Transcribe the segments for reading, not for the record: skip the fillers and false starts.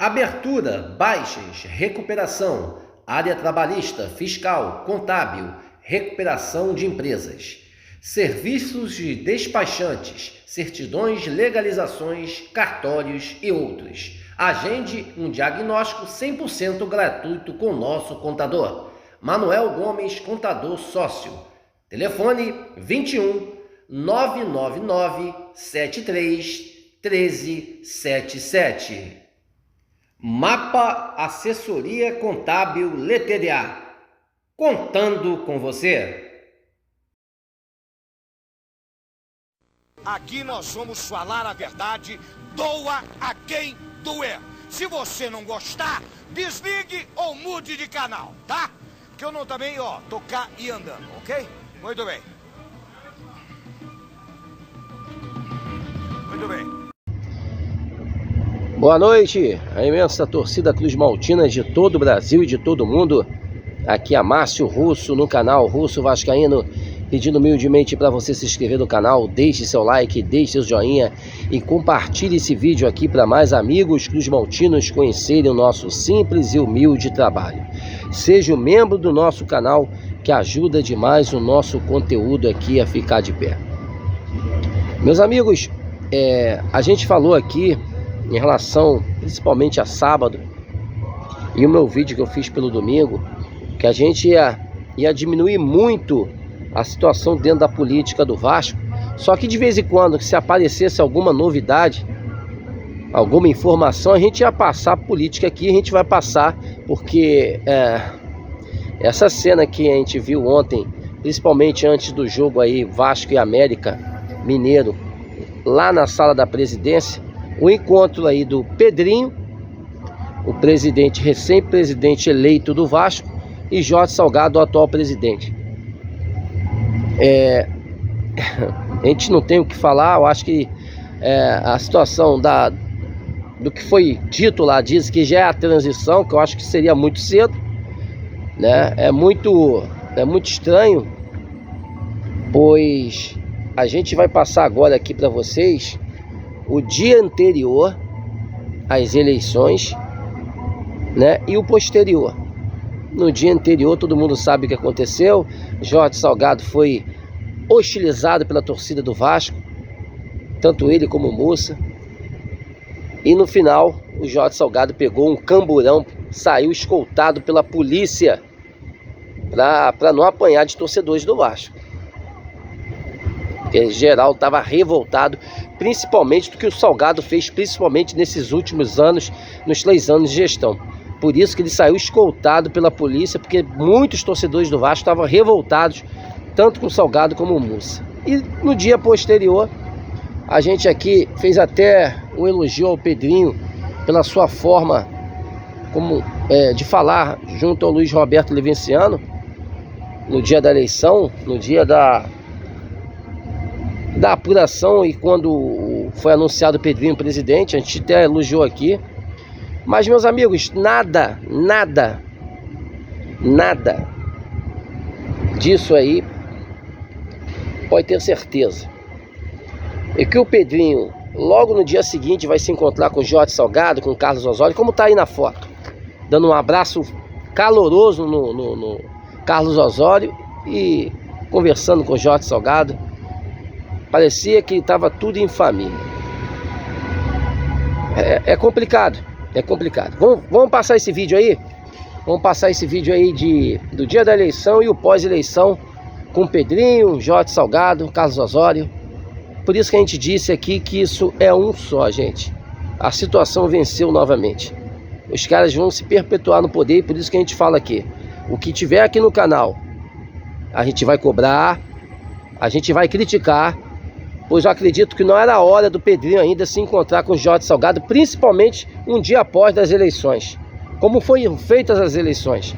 Abertura, baixas, recuperação, área trabalhista, fiscal, contábil, recuperação de empresas, serviços de despachantes, certidões, legalizações, cartórios e outros. Agende um diagnóstico 100% gratuito com nosso contador. Manuel Gomes, contador sócio. Telefone 21 999 73 1377. Mapa Assessoria Contábil LTDA. Contando com você. Aqui nós vamos falar a verdade, doa a quem doer. Se você não gostar, desligue ou mude de canal, tá? Que eu não também, tocar e andando, ok? Muito bem. Muito bem. Boa noite, a imensa torcida Cruz Maltina de todo o Brasil e de todo o mundo. Aqui é Márcio Russo no canal Russo Vascaíno, pedindo humildemente para você se inscrever no canal, deixe seu like, deixe seu joinha e compartilhe esse vídeo aqui para mais amigos Cruz Maltinos conhecerem o nosso simples e humilde trabalho. Seja um membro do nosso canal, que ajuda demais o nosso conteúdo aqui a ficar de pé. Meus amigos, a gente falou aqui em relação principalmente a sábado e o meu vídeo que eu fiz pelo domingo, que a gente ia diminuir muito a situação dentro da política do Vasco. Só que de vez em quando, se aparecesse alguma novidade, alguma informação, a gente ia passar a política aqui, a gente vai passar, porque essa cena que a gente viu ontem, principalmente antes do jogo aí Vasco e América Mineiro, lá na sala da presidência, o encontro aí do Pedrinho, o presidente, recém-presidente eleito do Vasco, e Jorge Salgado, o atual presidente. A gente não tem o que falar. Eu acho que a situação do que foi dito lá, diz que já é a transição, que eu acho que seria muito cedo, né? É muito estranho, pois a gente vai passar agora aqui para vocês o dia anterior às eleições, né, e o posterior. No dia anterior, todo mundo sabe o que aconteceu. Jorge Salgado foi hostilizado pela torcida do Vasco, tanto ele como o Mussa. E no final, o Jorge Salgado pegou um camburão, saiu escoltado pela polícia para não apanhar de torcedores do Vasco. Porque geral estava revoltado, principalmente do que o Salgado fez, principalmente nesses últimos anos, nos 3 anos de gestão. Por isso que ele saiu escoltado pela polícia, porque muitos torcedores do Vasco estavam revoltados, tanto com o Salgado como o Mussa. E no dia posterior, a gente aqui fez até um elogio ao Pedrinho pela sua forma de falar junto ao Luiz Roberto Levenciano, no dia da eleição, no dia da apuração, e quando foi anunciado o Pedrinho presidente, a gente até elogiou aqui. Mas, meus amigos, nada disso aí pode ter certeza. E que o Pedrinho, logo no dia seguinte, vai se encontrar com o Jorge Salgado, com o Carlos Osório, como tá aí na foto, dando um abraço caloroso no Carlos Osório e conversando com o Jorge Salgado. Parecia que estava tudo em família. É complicado. Vamos passar esse vídeo aí? Vamos passar esse vídeo aí do dia da eleição e o pós-eleição com o Pedrinho, Jorge Salgado, Carlos Osório. Por isso que a gente disse aqui que isso é um só, gente. A situação venceu novamente. Os caras vão se perpetuar no poder, e por isso que a gente fala aqui. O que tiver aqui no canal, a gente vai cobrar, a gente vai criticar, pois eu acredito que não era a hora do Pedrinho ainda se encontrar com o Jorge Salgado, principalmente um dia após das eleições. Como foram feitas as eleições?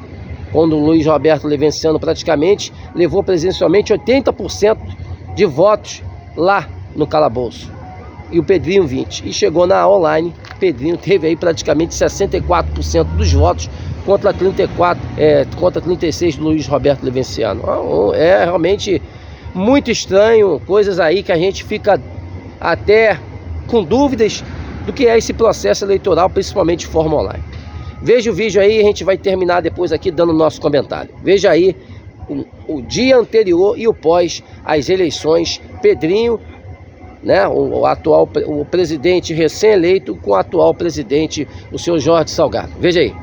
Quando o Luiz Roberto Levenciano praticamente levou presencialmente 80% de votos lá no calabouço. E o Pedrinho 20%. E chegou na online, Pedrinho teve aí praticamente 64% dos votos contra 36% do Luiz Roberto Levenciano. É realmente muito estranho, coisas aí que a gente fica até com dúvidas do que é esse processo eleitoral, principalmente de forma online. Veja o vídeo aí, a gente vai terminar depois aqui dando o nosso comentário. Veja aí o dia anterior e o pós as eleições, Pedrinho, né, o presidente recém-eleito com o atual presidente, o senhor Jorge Salgado. Veja aí.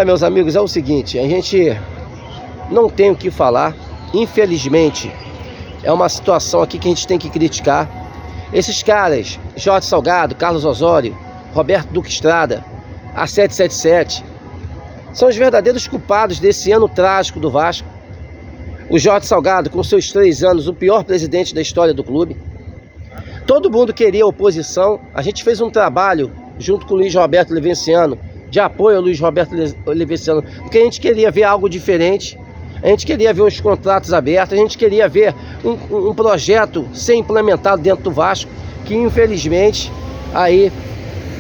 Meus amigos, é o seguinte, a gente não tem o que falar, infelizmente, é uma situação aqui que a gente tem que criticar. Esses caras, Jorge Salgado, Carlos Osório, Roberto Duque Estrada, a 777, são os verdadeiros culpados desse ano trágico do Vasco. O Jorge Salgado, com seus 3 anos, o pior presidente da história do clube. Todo mundo queria oposição, a gente fez um trabalho junto com o Luiz Roberto Levenciano, de apoio ao Luiz Roberto Levenciano, porque a gente queria ver algo diferente, a gente queria ver os contratos abertos, a gente queria ver um projeto ser implementado dentro do Vasco, que infelizmente aí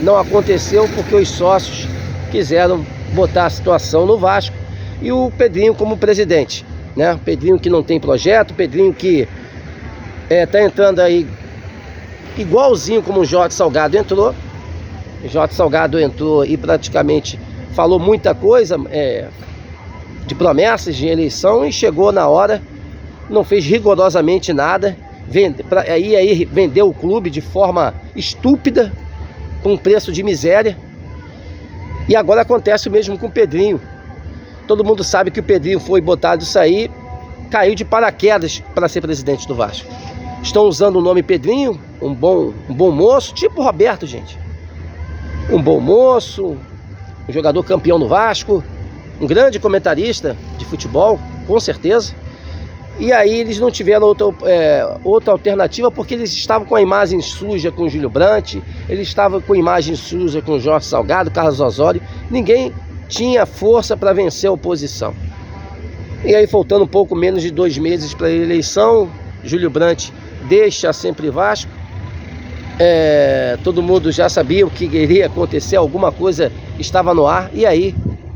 não aconteceu porque os sócios quiseram botar a situação no Vasco e o Pedrinho como presidente, né? Pedrinho que não tem projeto, Pedrinho que tá entrando aí igualzinho como o Jorge Salgado entrou. O Jorge Salgado entrou e praticamente falou muita coisa de promessas de eleição e chegou na hora, não fez rigorosamente nada, aí vendeu o clube de forma estúpida, com um preço de miséria. E agora acontece o mesmo com o Pedrinho. Todo mundo sabe que o Pedrinho foi botado isso aí, caiu de paraquedas para ser presidente do Vasco. Estão usando o nome Pedrinho, um bom moço, tipo Roberto, gente. Um bom moço, um jogador campeão no Vasco, um grande comentarista de futebol, com certeza. E aí eles não tiveram outra alternativa porque eles estavam com a imagem suja com o Júlio Brandt, eles estavam com a imagem suja com o Jorge Salgado, Carlos Osório. Ninguém tinha força para vencer a oposição. E aí, faltando um pouco menos de 2 meses para a eleição, Júlio Brandt deixa Sempre Vasco. Todo mundo já sabia o que iria acontecer, alguma coisa estava no ar, e aí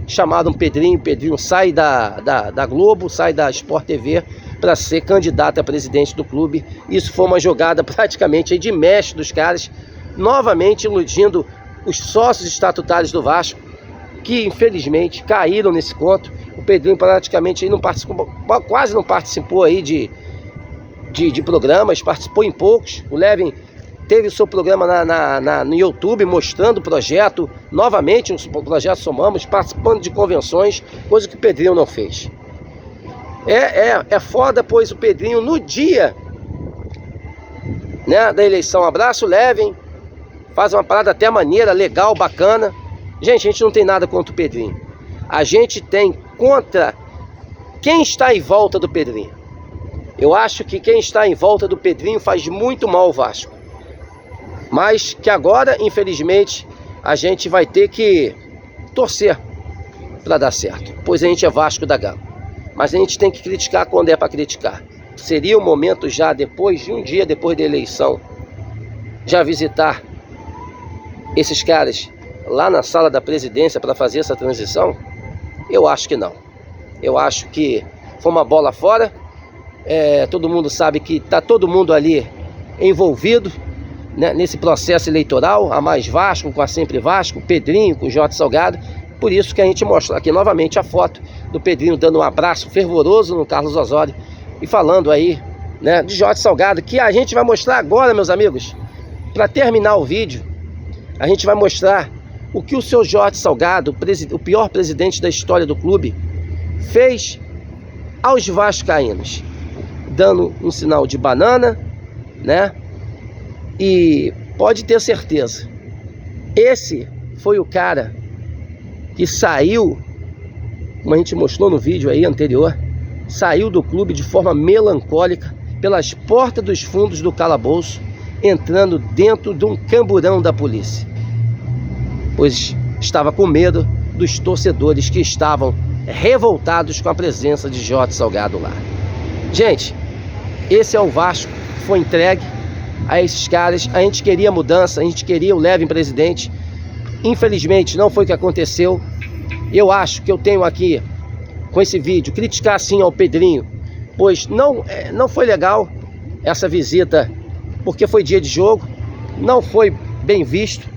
chamaram Pedrinho sai da Globo, sai da Sport TV para ser candidato a presidente do clube. Isso foi uma jogada praticamente aí de mestre dos caras, novamente iludindo os sócios estatutários do Vasco, que infelizmente caíram nesse conto. O Pedrinho praticamente aí não participou, quase não participou aí de programas, participou em poucos. O Levin teve o seu programa no YouTube mostrando o projeto, novamente o projeto Somamos, participando de convenções, coisa que o Pedrinho não fez. É foda, pois o Pedrinho no dia, né, da eleição, abraça o Levin, faz uma parada até maneira, legal, bacana. Gente, a gente não tem nada contra o Pedrinho. A gente tem contra quem está em volta do Pedrinho. Eu acho que quem está em volta do Pedrinho faz muito mal ao Vasco. Mas que agora, infelizmente, a gente vai ter que torcer para dar certo. Pois a gente é Vasco da Gama. Mas a gente tem que criticar quando é para criticar. Seria o momento já, depois de um dia depois da eleição, já visitar esses caras lá na sala da presidência para fazer essa transição? Eu acho que não. Eu acho que foi uma bola fora. Todo mundo sabe que está todo mundo ali envolvido, né, nesse processo eleitoral, a Mais Vasco com a Sempre Vasco, Pedrinho com o Jorge Salgado. Por isso que a gente mostra aqui novamente a foto do Pedrinho dando um abraço fervoroso no Carlos Osório e falando aí, né, de Jorge Salgado, que a gente vai mostrar agora, meus amigos. Para terminar o vídeo, a gente vai mostrar o que o seu Jorge Salgado, o pior presidente da história do clube, fez aos vascaínos, dando um sinal de banana, né? E pode ter certeza, esse foi o cara que saiu, como a gente mostrou no vídeo aí anterior, saiu do clube de forma melancólica, pelas portas dos fundos do calabouço, entrando dentro de um camburão da polícia, pois estava com medo dos torcedores que estavam revoltados com a presença de Jorge Salgado lá. Gente, esse é o Vasco que foi entregue a esses caras. A gente queria mudança, a gente queria o Levin presidente. Infelizmente não foi o que aconteceu. Eu acho que eu tenho aqui, com esse vídeo, criticar sim ao Pedrinho, pois não foi legal essa visita, porque foi dia de jogo, não foi bem visto,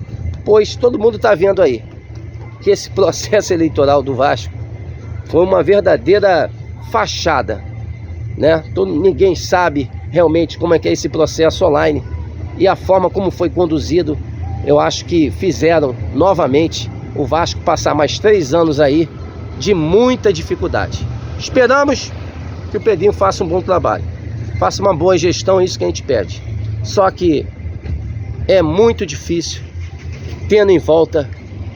pois todo mundo está vendo aí que esse processo eleitoral do Vasco foi uma verdadeira fachada, né? Ninguém sabe realmente como é que é esse processo online, e a forma como foi conduzido, eu acho que fizeram novamente o Vasco passar mais 3 anos aí de muita dificuldade. Esperamos que o Pedrinho faça um bom trabalho, faça uma boa gestão, é isso que a gente pede. Só que é muito difícil, tendo em volta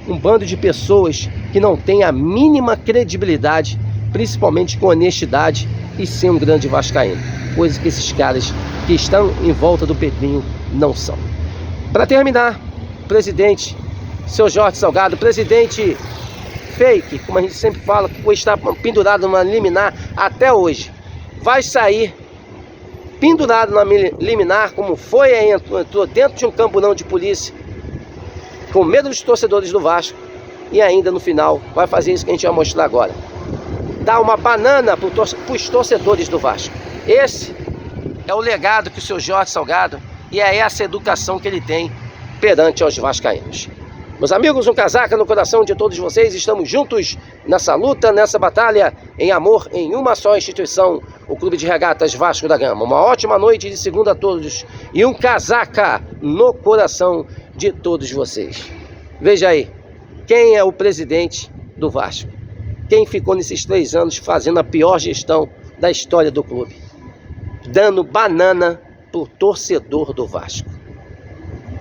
um bando de pessoas que não tem a mínima credibilidade, principalmente com honestidade e ser um grande vascaíno, coisa que esses caras que estão em volta do Pedrinho não são. Para terminar, o presidente, seu Jorge Salgado, presidente fake, como a gente sempre fala, que está pendurado numa liminar até hoje, vai sair pendurado na liminar, como foi, entrou dentro de um camburão de polícia, com medo dos torcedores do Vasco, e ainda no final vai fazer isso que a gente vai mostrar agora, dar uma banana para os torcedores do Vasco. Esse é o legado que o seu Jorge Salgado, e é essa educação que ele tem perante aos vascaínos. Meus amigos, um casaca no coração de todos vocês, estamos juntos nessa luta, nessa batalha, em amor, em uma só instituição, o Clube de Regatas Vasco da Gama. Uma ótima noite de segunda a todos e um casaca no coração de todos vocês. Veja aí, quem é o presidente do Vasco? Quem ficou nesses 3 anos fazendo a pior gestão da história do clube? Dando banana pro torcedor do Vasco.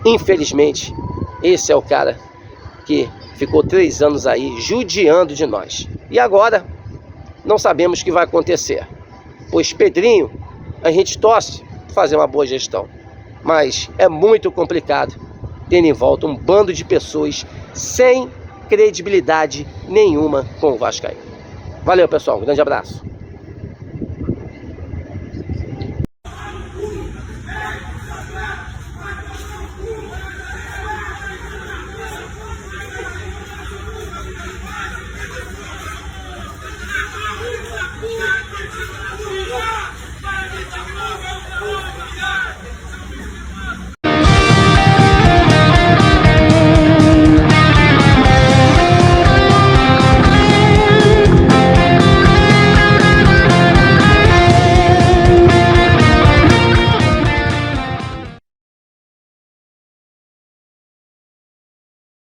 Infelizmente, esse é o cara que ficou 3 anos aí judiando de nós. E agora, não sabemos o que vai acontecer. Pois Pedrinho, a gente torce para fazer uma boa gestão. Mas é muito complicado tendo em volta um bando de pessoas sem credibilidade nenhuma com o Vascaíno. Valeu, pessoal. Um grande abraço.